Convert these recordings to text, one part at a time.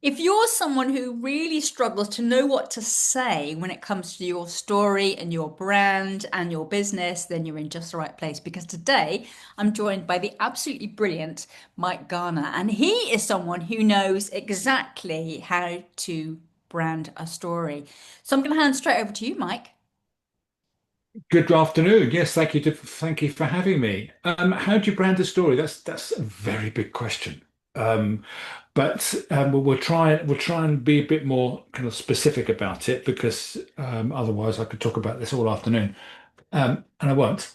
If you're someone who really struggles to know what to say when it comes to your story and your brand and your business, then you're in just the right place. Because today I'm joined by the absolutely brilliant Mike Garner, and he is someone who knows exactly how to brand a story. So I'm going to hand straight over to you, Mike. Good afternoon. Yes, thank you for having me. How do you brand a story? That's a very big question. Um, but we'll try and be a bit more kind of specific about it because otherwise I could talk about this all afternoon, and I won't.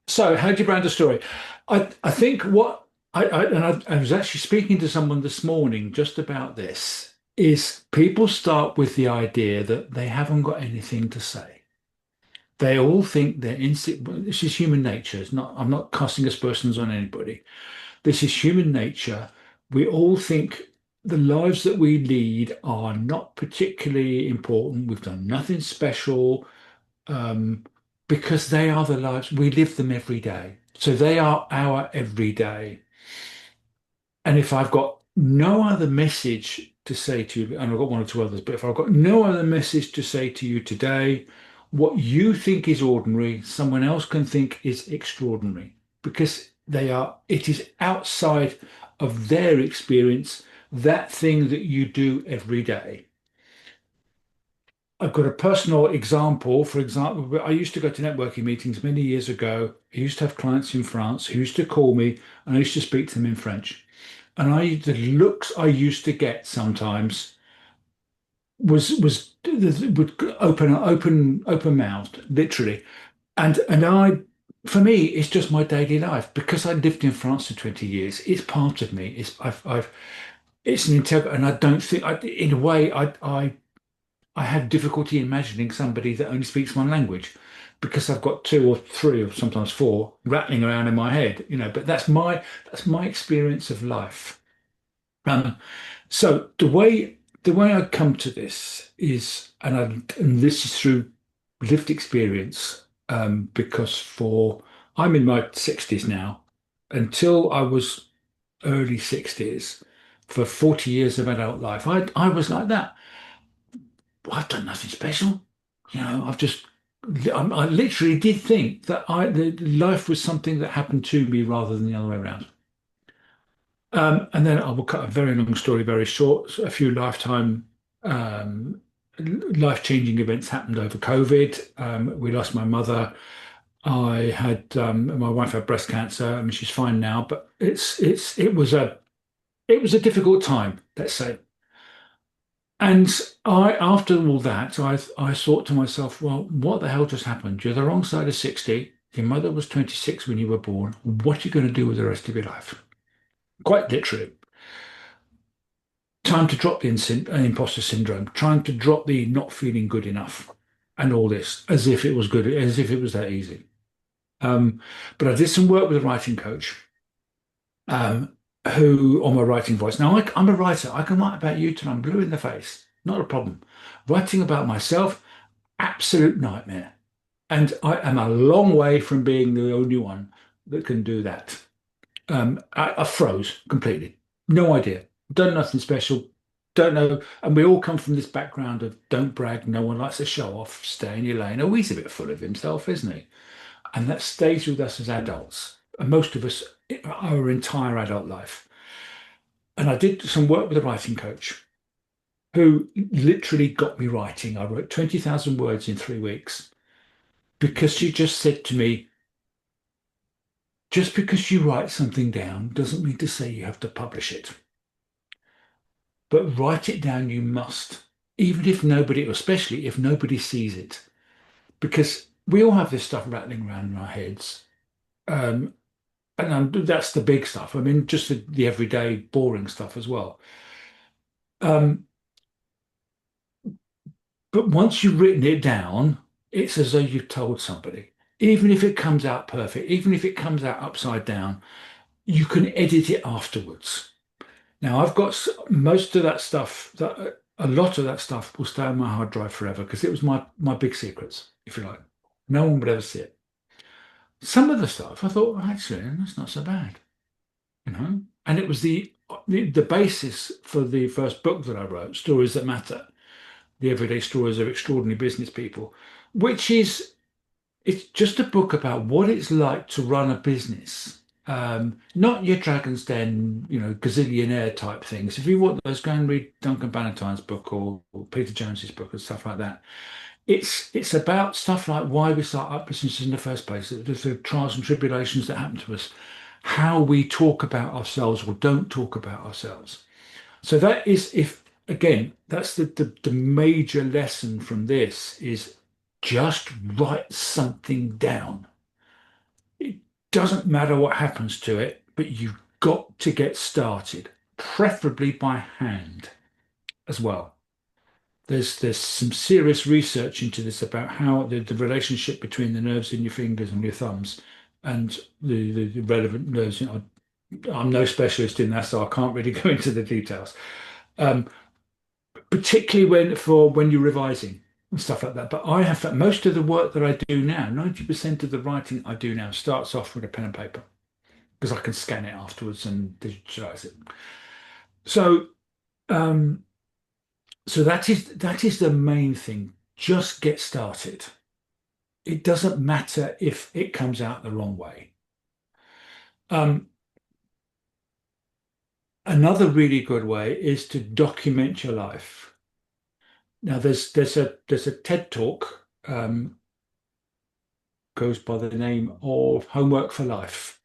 So how do you brand a story? I think what I was actually speaking to someone this morning just about this is people start with the idea that they haven't got anything to say. They all think they're instinct. This is human nature. It's not. I'm not casting aspersions on anybody. This is human nature. We all think the lives that we lead are not particularly important. We've done nothing special, um, because they are the lives we live them every day. So they are our everyday. And if I've got no other message to say to you, and I've got one or two others, but if I've got no other message to say to you today, what you think is ordinary, someone else can think is extraordinary because it is outside of their experience, that thing that you do every day. I've got a personal example. For example, I used to go to networking meetings many years ago. I used to have clients in France who used to call me and I used to speak to them in French. And the looks I used to get sometimes was would open mouthed, literally. And for me, it's just my daily life because I lived in France for 20 years. It's part of me. It's an integral, and I don't think, in a way, I have difficulty imagining somebody that only speaks one language because I've got two or three or sometimes four rattling around in my head, but that's my experience of life. Um, so the way I come to this is, and this is through lived experience, because I'm in my 60s now. Until I was early 60s, for 40 years of adult life, I was like that. I've done nothing special. I literally did think that the life was something that happened to me rather than the other way around. And then I will cut a very long story very short. So a few um, life-changing events happened over COVID. We lost my mother. My wife had breast cancer. I mean, she's fine now, but it was a difficult time, let's say. And after all that, I thought to myself, well, what the hell just happened? You're the wrong side of 60. Your mother was 26 when you were born. What are you going to do with the rest of your life? Quite literally. Time to drop the imposter syndrome, trying to drop the not feeling good enough and all this, as if it was good, as if it was that easy. Um, but I did some work with a writing coach, um, who on my writing voice. Now, I'm a writer. I can write about you till I'm blue in the face. Not a problem. Writing about myself, absolute nightmare. And I am a long way from being the only one that can do that. I froze completely. No idea. Done nothing special. Don't know. And we all come from this background of don't brag. No one likes to show off. Stay in your lane. Oh, he's a bit full of himself, isn't he? And that stays with us as adults. And most of us, our entire adult life. And I did some work with a writing coach who literally got me writing. I wrote 20,000 words in 3 weeks because she just said to me, just because you write something down doesn't mean to say you have to publish it. But write it down you must, even if nobody, especially if nobody sees it, because we all have this stuff rattling around in our heads. Um, that's the big stuff. I mean, just the everyday boring stuff as well. Um, but once you've written it down, it's as though you've told somebody. Even if it comes out perfect, even if it comes out upside down, you can edit it afterwards. Now, I've got most of that stuff, that a lot of that stuff will stay on my hard drive forever because it was my big secrets, if you like. No one would ever see it. Some of the stuff I thought, well, actually, that's not so bad, you know. And it was the the basis for the first book that I wrote, Stories That Matter, the everyday stories of extraordinary business people, which is it's just a book about what it's like to run a business. Not your Dragon's Den, gazillionaire type things. If you want those, go and read Duncan Bannatyne's book or Peter Jones's book and stuff like that. It's about stuff like why we start up businesses in the first place, the trials and tribulations that happen to us, how we talk about ourselves or don't talk about ourselves. So that is, if again, that's the major lesson from this is just write something down. It doesn't matter what happens to it, but you've got to get started, preferably by hand as well. There's some serious research into this about how the relationship between the nerves in your fingers and your thumbs and the relevant nerves. I'm no specialist in that, so I can't really go into the details. Um, Particularly when you're revising and stuff like that. But I have found most of the work that I do now, 90% of the writing I do now starts off with a pen and paper because I can scan it afterwards and digitalize it. So um, so that is the main thing. Just get started. It doesn't matter if it comes out the wrong way. Um, Another really good way is to document your life. Now, there's a TED talk goes by the name of Homework for Life.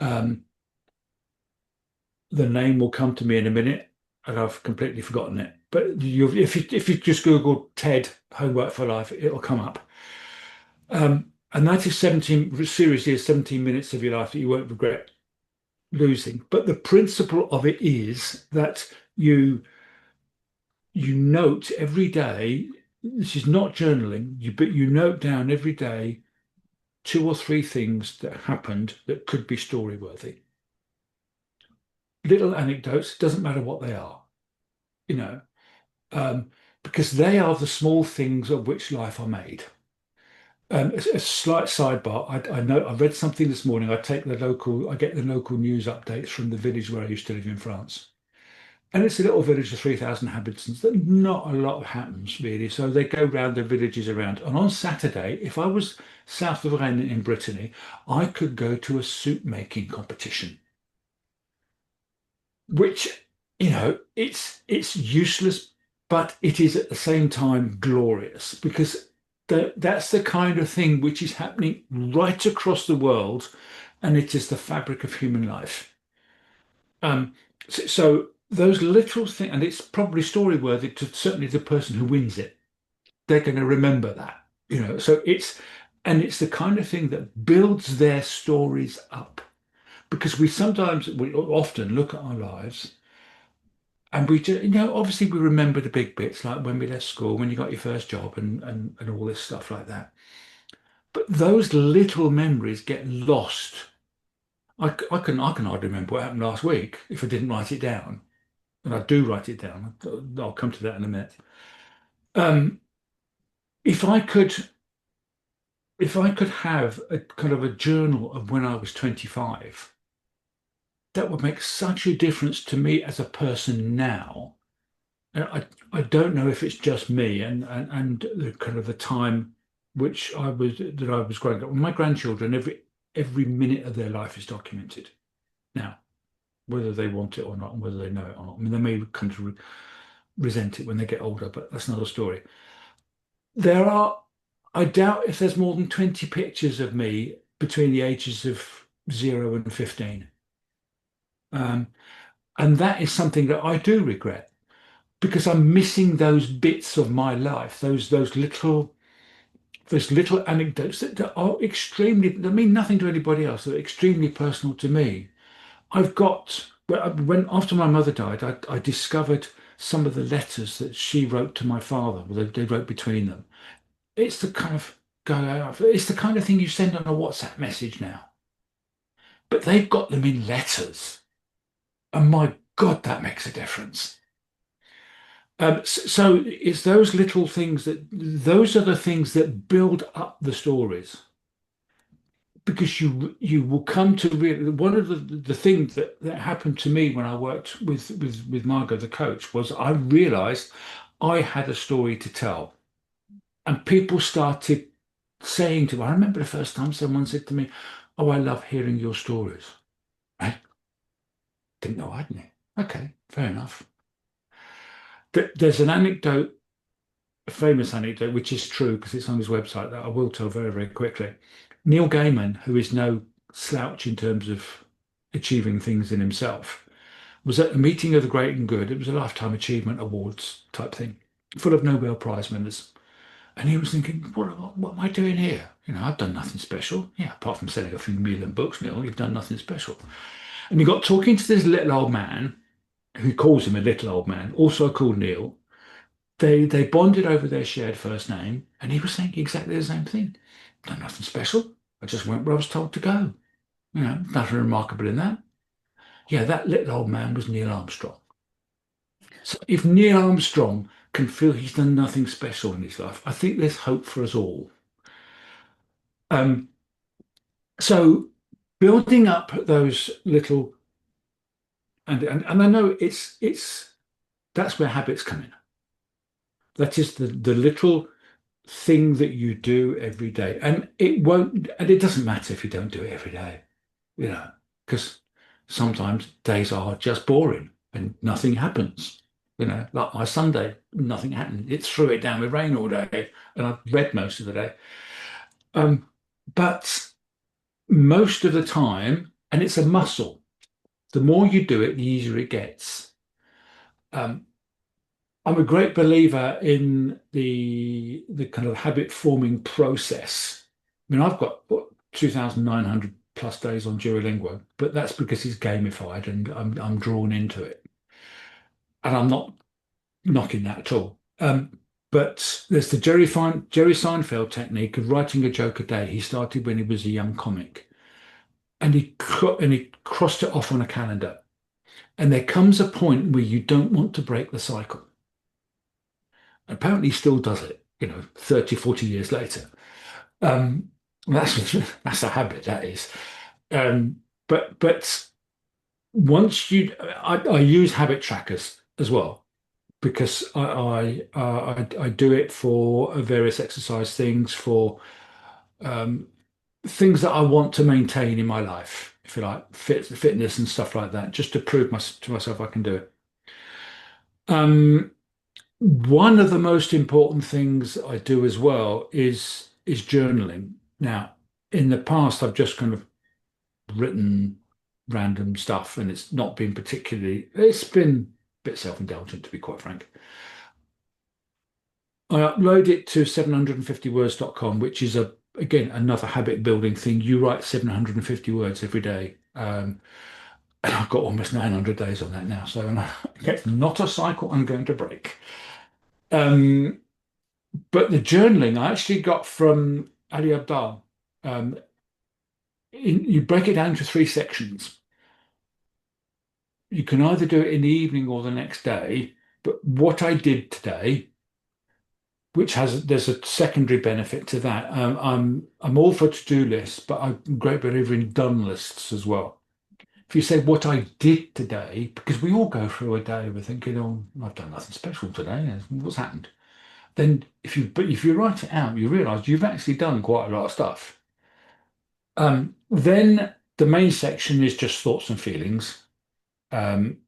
Um, the name will come to me in a minute, and I've completely forgotten it. But if you just Google TED Homework for Life, it'll come up. And that is 17 seriously is 17 minutes of your life that you won't regret losing. But the principle of it is that you note every day. This is not journaling, but you note down every day two or three things that happened that could be story worthy. Little anecdotes, doesn't matter what they are, you know, um, because they are the small things of which life are made. A slight sidebar. I know I read something this morning. I get the local news updates from the village where I used to live in France. And it's a little village of 3,000 inhabitants that not a lot happens really. So they go round the villages around. And on Saturday, if I was south of Rennes in Brittany, I could go to a soup making competition, which, it's useless, but it is at the same time glorious because that's the kind of thing which is happening right across the world, and it is the fabric of human life. So those little things, and it's probably story worthy to certainly the person who wins it. They're going to remember that, So it's the kind of thing that builds their stories up because we often look at our lives and we just, obviously we remember the big bits like when we left school, when you got your first job and all this stuff like that. But those little memories get lost. I can hardly remember what happened last week if I didn't write it down. And I do write it down. I'll come to that in a minute. Um, if I could, if I could have a kind of a journal of when I was 25, that would make such a difference to me as a person now. And I don't know if it's just me and the kind of the time that I was growing up. My grandchildren, every minute of their life is documented now, whether they want it or not, and whether they know it or not. I mean, they may come to resent it when they get older, but that's another story. There are, I doubt if there's more than 20 pictures of me between the ages of 0 and 15. Um, and that is something that I do regret because I'm missing those bits of my life, those little anecdotes that are that mean nothing to anybody else, that are extremely personal to me. When after my mother died, I discovered some of the letters that she wrote to my father, they wrote between them. It's the kind of it's the kind of thing you send on a WhatsApp message now, but they've got them in letters, and my God, that makes a difference. So it's those little things those are the things that build up the stories. because you will come to real one of the things that happened to me when I worked with Margot, the coach, was I realized I had a story to tell. And people started saying to me, I remember the first time someone said to me, "Oh, I love hearing your stories." I didn't know I hadn't. Okay, fair enough. There's an anecdote, a famous anecdote, which is true because it's on his website that I will tell very, very quickly. Neil Gaiman, who is no slouch in terms of achieving things in himself, was at a meeting of the great and good. It was a Lifetime Achievement Awards type thing, full of Nobel Prize winners. And he was thinking, what am I doing here? I've done nothing special. Yeah, apart from selling a few million books, Neil, you've done nothing special. And he got talking to this little old man, who calls him a little old man, also called Neil. They bonded over their shared first name, and he was saying exactly the same thing. Done nothing special. I just went where I was told to go. Nothing remarkable in that. Yeah, that little old man was Neil Armstrong. So if Neil Armstrong can feel he's done nothing special in his life, I think there's hope for us all. Um, So building up those little and I know it's that's where habits come in. That is the little thing that you do every day. And it doesn't matter if you don't do it every day, because sometimes days are just boring and nothing happens. Like my Sunday, nothing happened. It threw it down with rain all day and I read most of the day. Um, but most of the time, and it's a muscle. The more you do it, the easier it gets. Um, I'm a great believer in the kind of habit forming process. I mean, I've got 2,900 plus days on Duolingo, but that's because it's gamified and I'm drawn into it. And I'm not knocking that at all. But there's the Jerry Seinfeld technique of writing a joke a day. He started when he was a young comic, and he crossed it off on a calendar. And there comes a point where you don't want to break the cycle. Apparently, he still does it, 30, 40 years later. Um, that's that's a habit, that is. But once I use habit trackers as well because I do it for various exercise things, for um, things that I want to maintain in my life, if you like, fitness and stuff like that, just to prove to myself I can do it. Um, One of the most important things I do as well is journaling. Now, in the past, I've just kind of written random stuff, and it's not been particularly. It's been a bit self-indulgent, to be quite frank. I upload it to 750words.com, which is again another habit building thing. You write 750 words every day. And I've got almost 900 days on that now, so it's not a cycle I'm going to break. Um, But the journaling I actually got from Ali Abdal. Um, you break it down to three sections. You can either do it in the evening or the next day. But what I did today, there's a secondary benefit to that. I'm all for to-do lists, but I'm a great believer in done lists as well. If you say what I did today, because we all go through a day, we're thinking, oh, I've done nothing special today. What's happened? Then if you write it out, you realise you've actually done quite a lot of stuff. Then the main section is just thoughts and feelings. Um,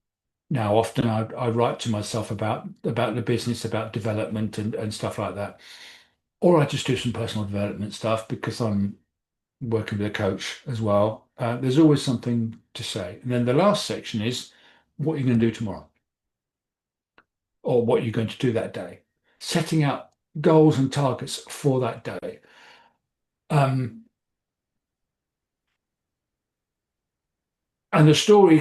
Now, often I write to myself about the business, about development and stuff like that, or I just do some personal development stuff because I'm working with a coach as well. There's always something to say, and then the last section is what you're going to do tomorrow, or what you're going to do that day, setting out goals and targets for that day. Um, and the story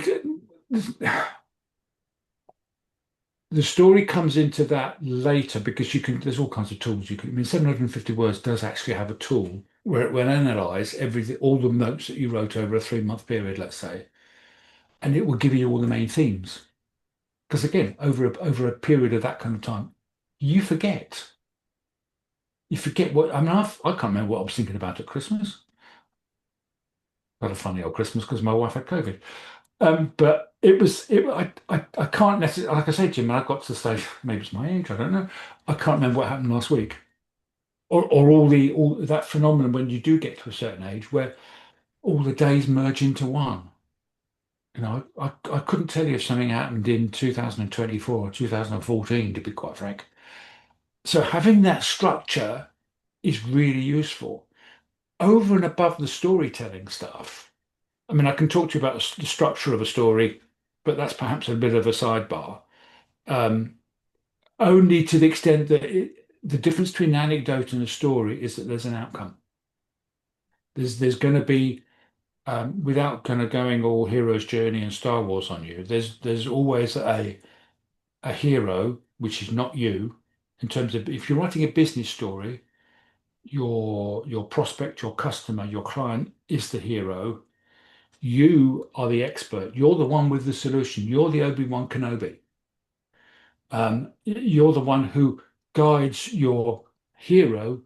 comes into that later because there's all kinds of tools I mean, 750 words does actually have a tool where it will analyze everything, all the notes that you wrote over a 3-month period, let's say, and it will give you all the main themes. Because again, over a period of that kind of time, you forget. You forget what, I mean, I can't remember what I was thinking about at Christmas. Had a funny old Christmas because my wife had COVID. But I can't necessarily, like I said, Jim, I got to the stage, maybe it's my age, I don't know. I can't remember what happened last week. Or all that phenomenon when you do get to a certain age where all the days merge into one. I couldn't tell you if something happened in 2024 or 2014, to be quite frank. So having that structure is really useful. Over and above the storytelling stuff, I mean, I can talk to you about the structure of a story, but that's perhaps a bit of a sidebar. Um, Only to the extent that the difference between an anecdote and a story is that there's an outcome. There's going to be without kind of going all hero's journey and Star Wars on you. There's always a hero which is not you. In terms of if you're writing a business story, your prospect, your customer, your client is the hero. You are the expert. You're the one with the solution. You're the Obi-Wan Kenobi. You're the one who guides your hero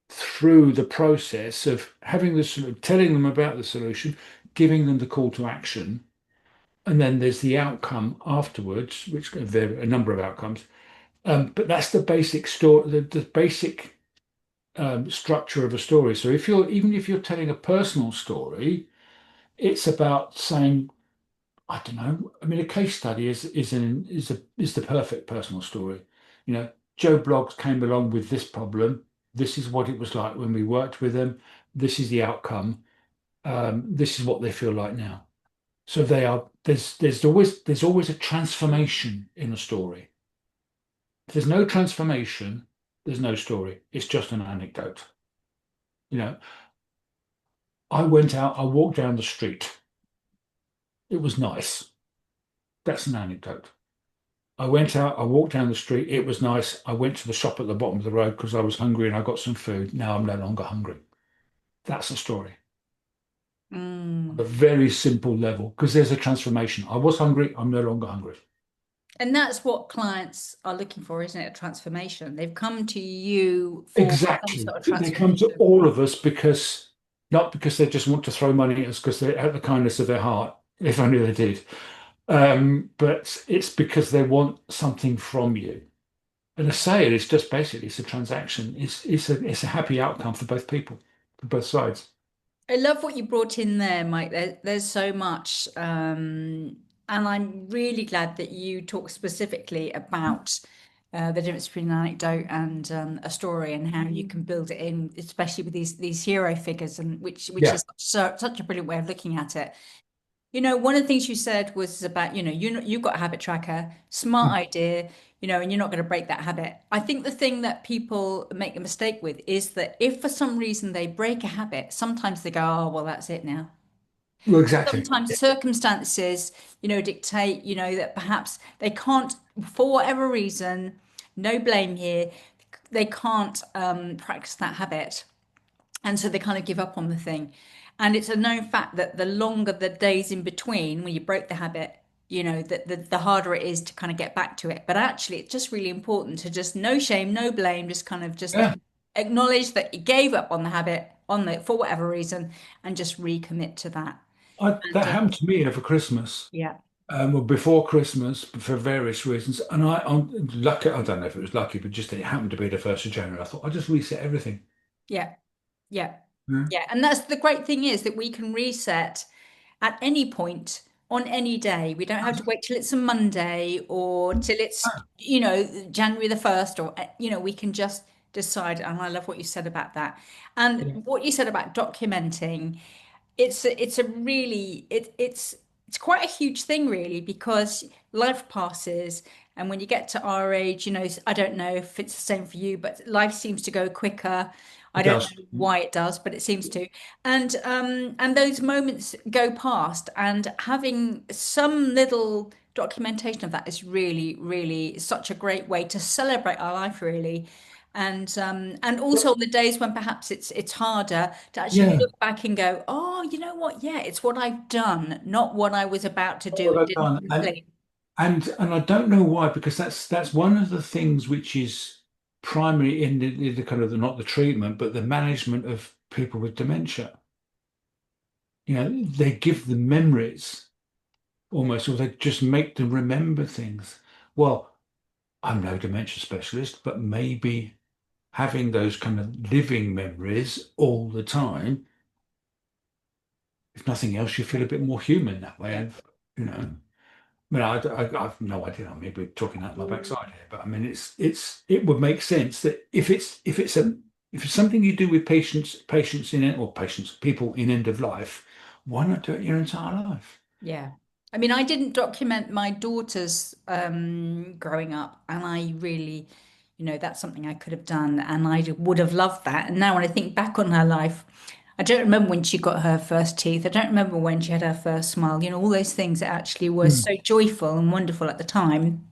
through the process of having telling them about the solution, giving them the call to action, and then there's the outcome afterwards, which there are a number of outcomes. But that's the basic story, the basic structure of a story. So even if you're telling a personal story, it's about saying, I don't know. I mean, a case study is the perfect personal story. You know, Joe Bloggs came along with this problem. This is what it was like when we worked with them. This is the outcome. This is what they feel like now. So they are. There's always a transformation in a story. If there's no transformation, there's no story. It's just an anecdote. You know, I went out. I walked down the street. It was nice. That's an anecdote. I went out, I walked down the street. It was nice. I went to the shop at the bottom of the road because I was hungry and I got some food. Now I'm no longer hungry. That's a story on a Mm. very simple level because there's a transformation. I was hungry. I'm no longer hungry. And that's what clients are looking for, isn't it? A transformation. They've come to you for some Exactly. sort of They come to transformation. all of us because not because they just want to throw money at us because they have the kindness of their heart, if only they did. But it's because they want something from you. And a sale is just basically it's a transaction. It's a happy outcome for both people, for both sides. I love what you brought in there, Mike. There's so much. And I'm really glad that you talk specifically about the difference between an anecdote and a story and how you can build it in, especially with these hero figures, and which Yeah. is such a brilliant way of looking at it. You know, one of the things you said was about, you've got a habit tracker, smart idea, and you're not going to break that habit. I think the thing that people make a mistake with is that if for some reason they break a habit, sometimes they go, oh, well, that's it now. Well, exactly. Sometimes circumstances, dictate, that perhaps they can't, for whatever reason, no blame here, they can't practice that habit. And so they kind of give up on the thing. And it's a known fact that the longer the days in between when you break the habit, the harder it is to kind of get back to it. But actually, it's just really important to just no shame, no blame, just kind of just Yeah. acknowledge that you gave up on the habit for whatever reason and just recommit to that. That And happened to me over Christmas, yeah, well, before Christmas, for various reasons. And I'm lucky. I don't know if it was lucky, but just it happened to be the 1st of January. I thought I'll just reset everything. yeah, yeah, Yeah. yeah. And that's the great thing is that we can reset at any point on any day. We don't have to wait till it's a Monday or till it's, January the 1st or, we can just decide. And I love what you said about that. And Yeah. what you said about documenting, it's a really, it's quite a huge thing really because life passes. And when you get to our age, I don't know if it's the same for you, but life seems to go quicker. I It don't does. know why it does, but it seems to. And those moments go past, and having some little documentation of that is really, really such a great way to celebrate our life, really. And also on the days when perhaps it's harder to actually Yeah. look back and go, oh, you know what? Yeah, it's what I've done, not what I was about to do What and I've didn't done. complete. And I don't know why, because that's one of the things which is primary in the kind of not the treatment, but the management of people with dementia. they give them memories almost, or they just make them remember things. Well, I'm no dementia specialist, but maybe having those kind of living memories all the time, if nothing else, you feel a bit more human that way. Yeah. And, you know, I've no idea. I mean, we're talking out my backside here, but I mean, it would make sense that if it's something you do with patients in it, or patients, people in end of life, why not do it your entire life? Yeah. I mean, I didn't document my daughter's growing up, and I really, that's something I could have done, and I would have loved that. And now when I think back on her life, I don't remember when she got her first teeth. I don't remember when she had her first smile. All those things that actually were Mm. so joyful and wonderful at the time.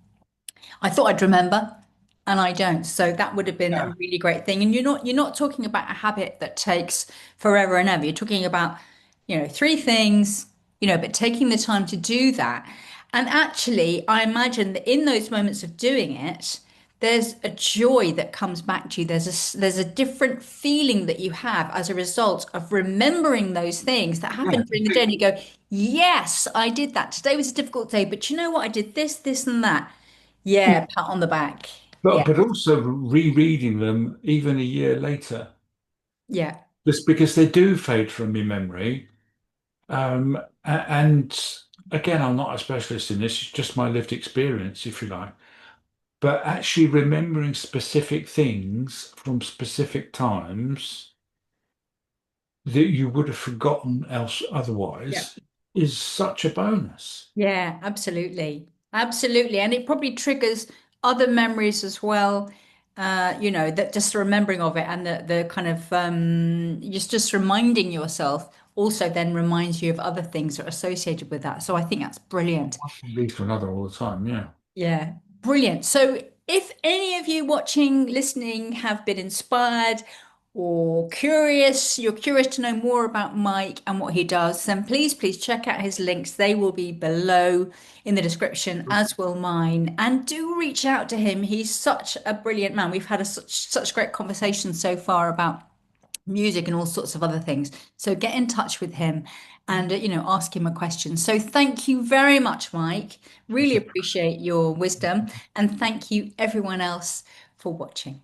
I thought I'd remember, and I don't. So that would have been a Yeah. really great thing. And you're not talking about a habit that takes forever and ever. You're talking about, three things, but taking the time to do that. And actually, I imagine that in those moments of doing it, there's a joy that comes back to you. There's a different feeling that you have as a result of remembering those things that Yeah. happened during the day. And you go, yes, I did that. Today was a difficult day, but you know what? I did this, and that. Yeah, pat on the back. Yeah, But also rereading them even a year later, yeah, just because they do fade from your memory. And again, I'm not a specialist in this, it's just my lived experience, if you like. But actually remembering specific things from specific times that you would have forgotten else yeah. otherwise is such a bonus. Yeah, absolutely. Absolutely. And it probably triggers other memories as well. That just remembering of it and the kind of just reminding yourself also then reminds you of other things that are associated with that. So I think that's brilliant. Leads to another all the time, yeah. Yeah, brilliant. So, if any of you watching, listening have been inspired or curious, you're curious to know more about Mike and what he does, then please check out his links. They will be below in the description, as will mine. And do reach out to him. He's such a brilliant man. We've had such great conversations so far about music and all sorts of other things. So get in touch with him and ask him a question. So thank you very much, Mike. Really appreciate your wisdom and thank you everyone else for watching.